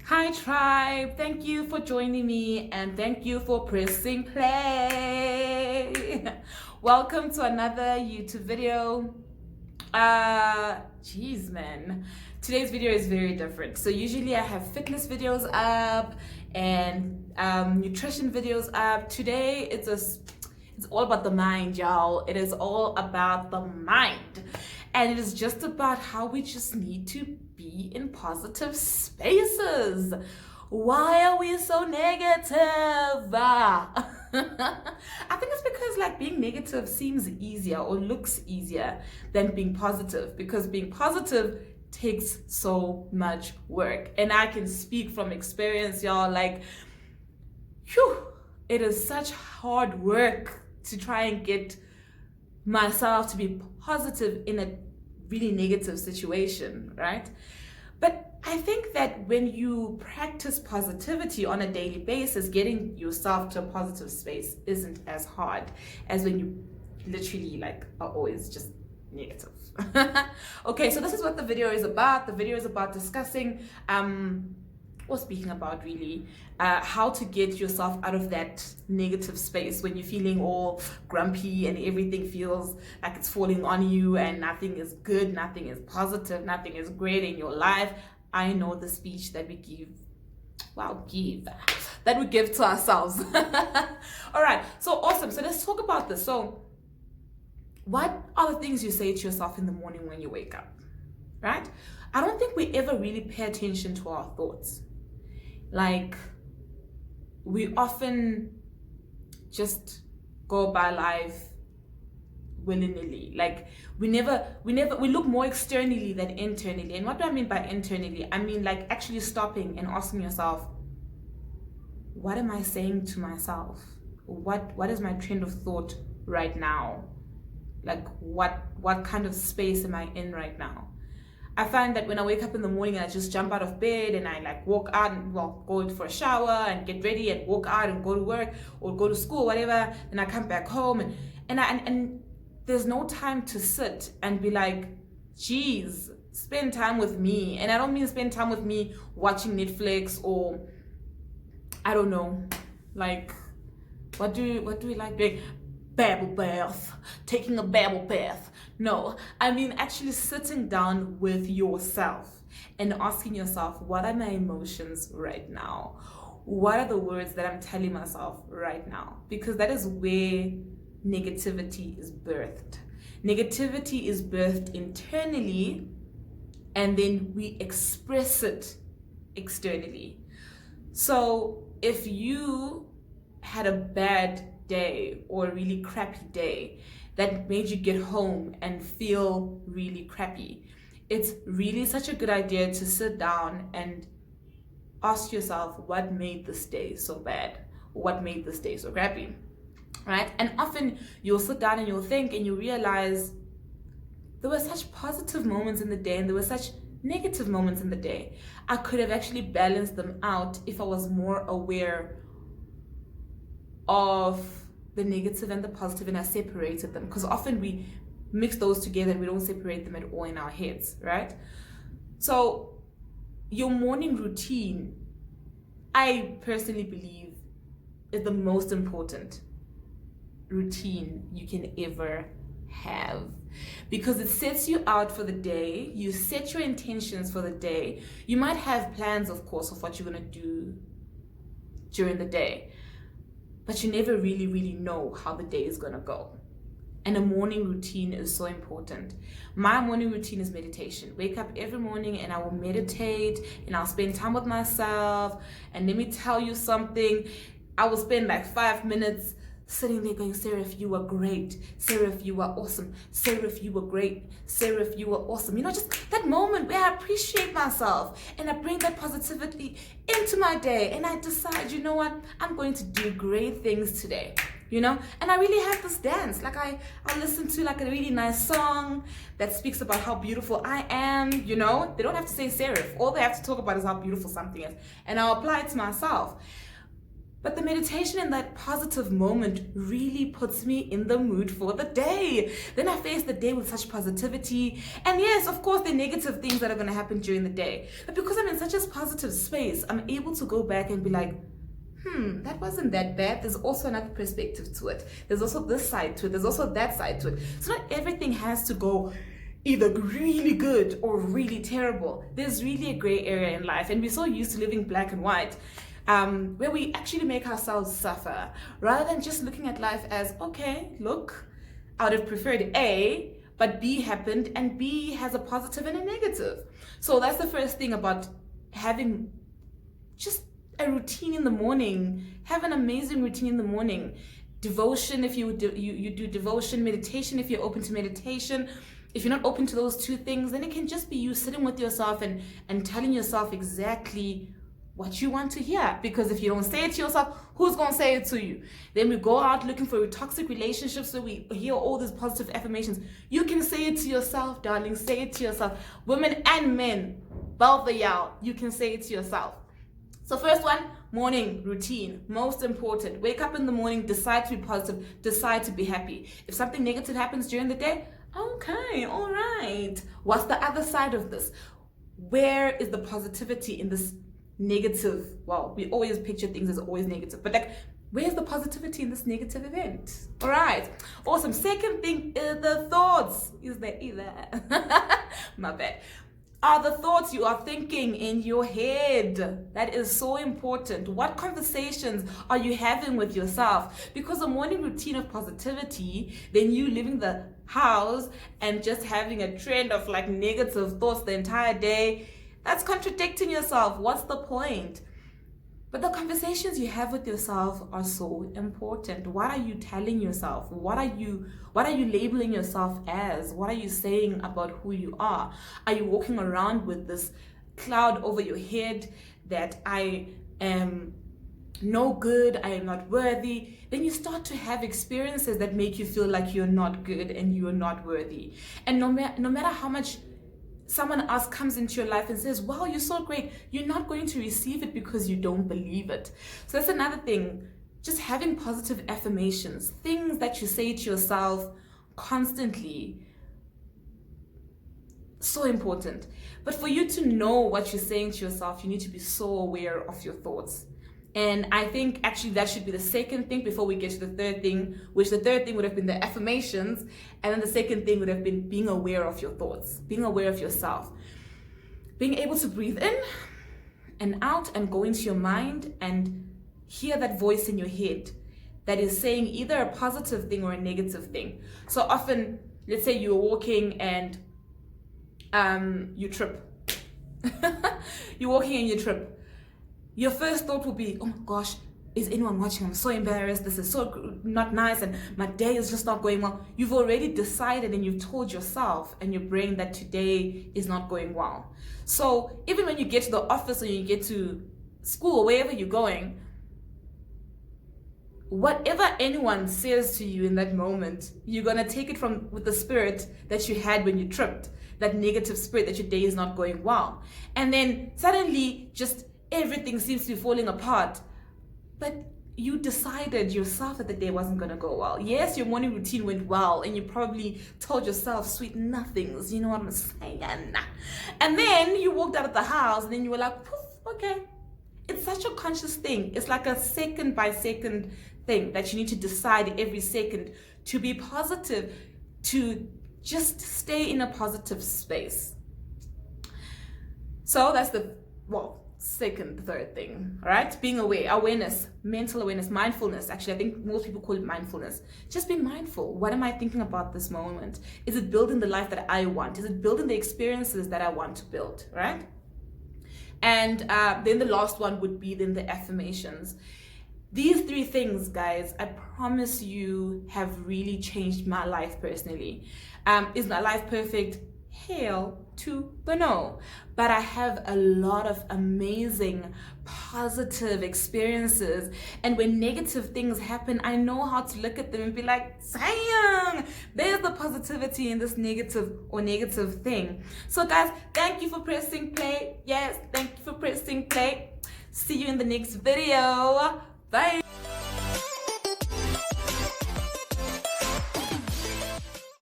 Hi tribe, thank you for joining me and thank you for pressing play. Welcome to another YouTube video. Geez man, today's video is very different. So usually I have fitness videos up and nutrition videos up. Today it's all about the mind, y'all. It is all about the mind. And it is just about how we just need to be in positive spaces. Why are we so negative? I think it's because being negative seems easier or looks easier than being positive, because being positive takes so much work. And I can speak from experience, y'all. It is such hard work to try and get myself to be positive in a really negative situation, right? But I think that when you practice positivity on a daily basis, getting yourself to a positive space isn't as hard as when you literally are always just negative. Okay, so this is what the video is about. The video is about discussing or speaking about really how to get yourself out of that negative space when you're feeling all grumpy and everything feels like it's falling on you and nothing is good, nothing is positive, nothing is great in your life. I know the speech that we give to ourselves. All right, so awesome. So let's talk about this. So what are the things you say to yourself in the morning when you wake up, right? I don't think we ever really pay attention to our thoughts. We often just go by life willy-nilly. We look more externally than internally. And what do I mean by internally? I mean actually stopping and asking yourself, what am I saying to myself? What is my trend of thought right now? What kind of space am I in right now? I find that when I wake up in the morning and I just jump out of bed and I walk out and go for a shower and get ready and walk out and go to work or go to school, whatever, then I come back home and there's no time to sit and be like, geez, spend time with me. And I don't mean spend time with me watching Netflix or I don't know, what do we like doing? Babble bath, taking a babble bath. No, I mean actually sitting down with yourself and asking yourself, what are my emotions right now? What are the words that I'm telling myself right now? Because that is where negativity is birthed. Negativity is birthed internally and then we express it externally. So if you had a bad day or a really crappy day that made you get home and feel really crappy, it's really such a good idea to sit down and ask yourself, what made this day so bad? What made this day so crappy? Right? And often you'll sit down and you'll think and you realize there were such positive moments in the day and there were such negative moments in the day. I could have actually balanced them out if I was more aware of the negative and the positive and I separated them, because often we mix those together and we don't separate them at all in our heads, right? So your morning routine, I personally believe, is the most important routine you can ever have, because it sets you out for the day. You set your intentions for the day. You might have plans, of course, of what you're going to do during the day, but you never really know how the day is going to go. And a morning routine is so important. My morning routine is meditation. Wake up every morning and I will meditate and I'll spend time with myself. And let me tell you something, I will spend 5 minutes sitting there going, Seraph, you are great. Seraph, you are awesome. Seraph, you are great. Seraph, you are awesome. Just that moment where I appreciate myself and I bring that positivity into my day and I decide, you know what, I'm going to do great things today. And I really have this dance. I'll listen to a really nice song that speaks about how beautiful I am. They don't have to say Seraph. All they have to talk about is how beautiful something is. And I'll apply it to myself. But the meditation in that positive moment really puts me in the mood for the day. Then I face the day with such positivity. And yes, of course, there are negative things that are going to happen during the day. But because I'm in such a positive space, I'm able to go back and be like, that wasn't that bad. There's also another perspective to it. There's also this side to it. There's also that side to it. So not everything has to go either really good or really terrible. There's really a gray area in life. And we're so used to living black and white. Where we actually make ourselves suffer rather than just looking at life as, okay, look, I would have preferred A, but B happened, and B has a positive and a negative. So that's the first thing about having just a routine in the morning. Have an amazing routine in the morning. Devotion, if you do devotion, meditation, if you're open to meditation. If you're not open to those two things, then it can just be you sitting with yourself and telling yourself exactly what you want to hear. Because if you don't say it to yourself, who's going to say it to you? Then we go out looking for toxic relationships, so we hear all these positive affirmations. You can say it to yourself, darling. Say it to yourself. Women and men, both of y'all, you can say it to yourself. So first one, morning routine, most important. Wake up in the morning, decide to be positive, decide to be happy. If something negative happens during the day, okay, all right. What's the other side of this? Where is the positivity in this negative? Well, we always picture things as always negative, but like, where's the positivity in this negative event? All right, awesome. Second thing is the thoughts. Is there either? My bad. Are the thoughts you are thinking in your head. That is so important. What conversations are you having with yourself? Because a morning routine of positivity, then you leaving the house and just having a trend of like negative thoughts the entire day, that's contradicting yourself. What's the point? But the conversations you have with yourself are so important. What are you telling yourself? What are you labeling yourself as? What are you saying about who you are? Are you walking around with this cloud over your head that I am no good, I am not worthy? Then you start to have experiences that make you feel like you're not good and you're not worthy. And no matter how much someone else comes into your life and says, wow, you're so great, you're not going to receive it because you don't believe it. So that's another thing. Just having positive affirmations, things that you say to yourself constantly, so important. But for you to know what you're saying to yourself, you need to be so aware of your thoughts. And I think actually that should be the second thing before we get to the third thing, which the third thing would have been the affirmations. And then the second thing would have been being aware of your thoughts, being aware of yourself, being able to breathe in and out and go into your mind and hear that voice in your head that is saying either a positive thing or a negative thing. So often, let's say you're walking and you trip. You're walking and you trip. Your first thought will be, oh my gosh, is anyone watching? I'm so embarrassed. This is so not nice and my day is just not going well. You've already decided and you've told yourself and your brain that today is not going well. So even when you get to the office or you get to school or wherever you're going, whatever anyone says to you in that moment, you're going to take it with the spirit that you had when you tripped, that negative spirit that your day is not going well. And then suddenly just everything seems to be falling apart. But you decided yourself that the day wasn't going to go well. Yes, your morning routine went well and you probably told yourself sweet nothings, you know what I'm saying? And then you walked out of the house and then you were like, poof, okay. It's such a conscious thing. It's like a second by second thing that you need to decide every second to be positive, to just stay in a positive space. So that's the, third thing, all right? Being aware, awareness, mental awareness, mindfulness. Actually, I think most people call it mindfulness. Just be mindful. What am I thinking about this moment? Is it building the life that I want? Is it building the experiences that I want to build, right? And then the last one would be then the affirmations. These three things, guys, I promise you have really changed my life personally. Is my life perfect? Hell to the no. But I have a lot of amazing positive experiences, and when negative things happen, I know how to look at them and be like, damn, there's the positivity in this negative thing. So guys, thank you for pressing play. Yes, thank you for pressing play. See you in the next video. Bye.